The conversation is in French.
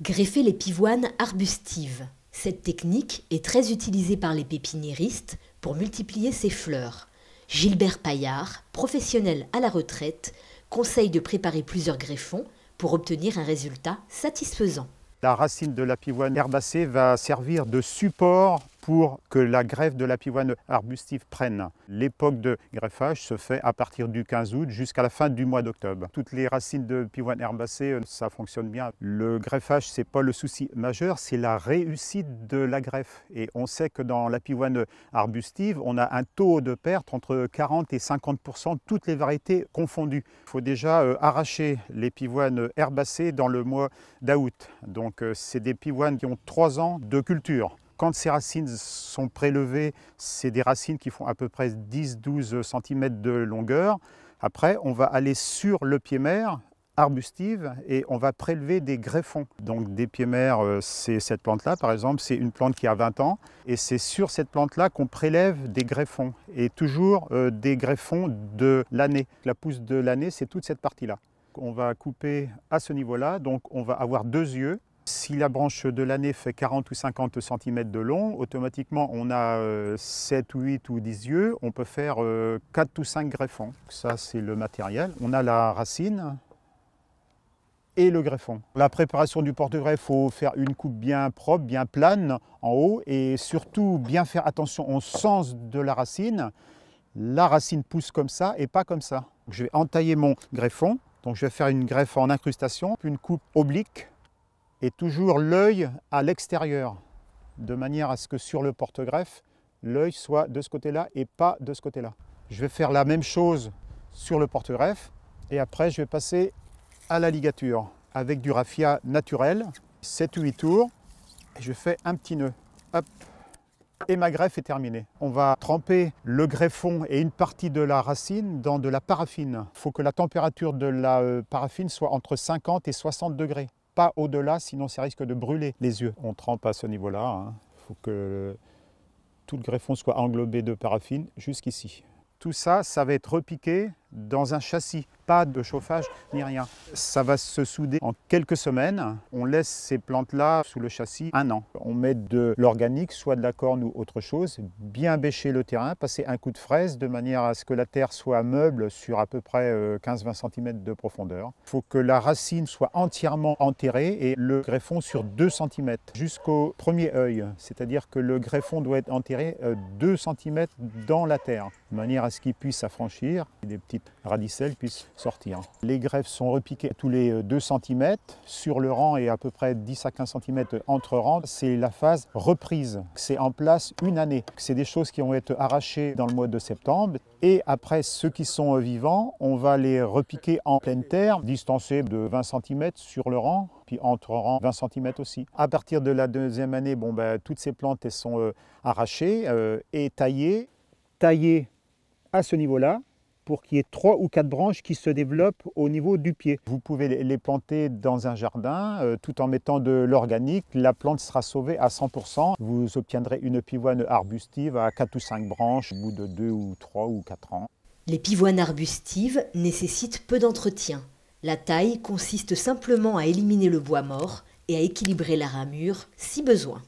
Greffer les pivoines arbustives. Cette technique est très utilisée par les pépiniéristes pour multiplier ses fleurs. Gilbert Paillard, professionnel à la retraite, conseille de préparer plusieurs greffons pour obtenir un résultat satisfaisant. La racine de la pivoine herbacée va servir de support pour que la greffe de la pivoine arbustive prenne. L'époque de greffage se fait à partir du 15 août jusqu'à la fin du mois d'octobre. Toutes les racines de pivoine herbacée, ça fonctionne bien. Le greffage, ce n'est pas le souci majeur, c'est la réussite de la greffe. Et on sait que dans la pivoine arbustive, on a un taux de perte entre 40 et 50%, toutes les variétés confondues. Il faut déjà arracher les pivoines herbacées dans le mois d'août. Donc c'est des pivoines qui ont 3 ans de culture. Quand ces racines sont prélevées, c'est des racines qui font à peu près 10-12 cm de longueur. Après, on va aller sur le pied-mère arbustive et on va prélever des greffons. Donc des pieds-mères, c'est cette plante-là par exemple, c'est une plante qui a 20 ans et c'est sur cette plante-là qu'on prélève des greffons et toujours des greffons de l'année. La pousse de l'année, c'est toute cette partie-là. On va couper à ce niveau-là, donc on va avoir 2 yeux. Si la branche de l'année fait 40 ou 50 cm de long, automatiquement on a 7 ou 8 ou 10 yeux, on peut faire 4 ou 5 greffons. Ça c'est le matériel. On a la racine et le greffon. La préparation du porte-greffe, il faut faire une coupe bien propre, bien plane en haut et surtout bien faire attention au sens de la racine. La racine pousse comme ça et pas comme ça. Je vais entailler mon greffon, donc je vais faire une greffe en incrustation, puis une coupe oblique. Et toujours l'œil à l'extérieur, de manière à ce que sur le porte-greffe, l'œil soit de ce côté-là et pas de ce côté-là. Je vais faire la même chose sur le porte-greffe et après je vais passer à la ligature avec du raffia naturel, 7 ou 8 tours, et je fais un petit nœud. Hop. Et ma greffe est terminée. On va tremper le greffon et une partie de la racine dans de la paraffine. Il faut que la température de la paraffine soit entre 50 et 60 degrés. Pas au-delà, sinon ça risque de brûler les yeux. On trempe à ce niveau-là. Il faut que tout le greffon soit englobé de paraffine jusqu'ici. Tout ça, ça va être repiqué dans un châssis. Pas de chauffage ni rien. Ça va se souder en quelques semaines. On laisse ces plantes-là sous le châssis 1 an. On met de l'organique, soit de la corne ou autre chose. Bien bêcher le terrain, passer un coup de fraise de manière à ce que la terre soit meuble sur à peu près 15-20 cm de profondeur. Il faut que la racine soit entièrement enterrée et le greffon sur 2 cm jusqu'au premier œil. C'est-à-dire que le greffon doit être enterré 2 cm dans la terre, de manière à ce qu'il puisse s'affranchir et des petites radicelles puissent sortir. Les greffes sont repiquées tous les 2 cm sur le rang et à peu près 10 à 15 cm entre rangs. C'est la phase reprise. C'est en place 1 année. C'est des choses qui vont être arrachées dans le mois de septembre et après ceux qui sont vivants, on va les repiquer en pleine terre, distancés de 20 cm sur le rang, puis entre rangs 20 cm aussi. À partir de la 2e année, toutes ces plantes elles sont arrachées et taillées à ce niveau-là, pour qu'il y ait 3 ou 4 branches qui se développent au niveau du pied. Vous pouvez les planter dans un jardin tout en mettant de l'organique. La plante sera sauvée à 100%. Vous obtiendrez une pivoine arbustive à 4 ou 5 branches au bout de 2 ou 3 ou 4 ans. Les pivoines arbustives nécessitent peu d'entretien. La taille consiste simplement à éliminer le bois mort et à équilibrer la ramure si besoin.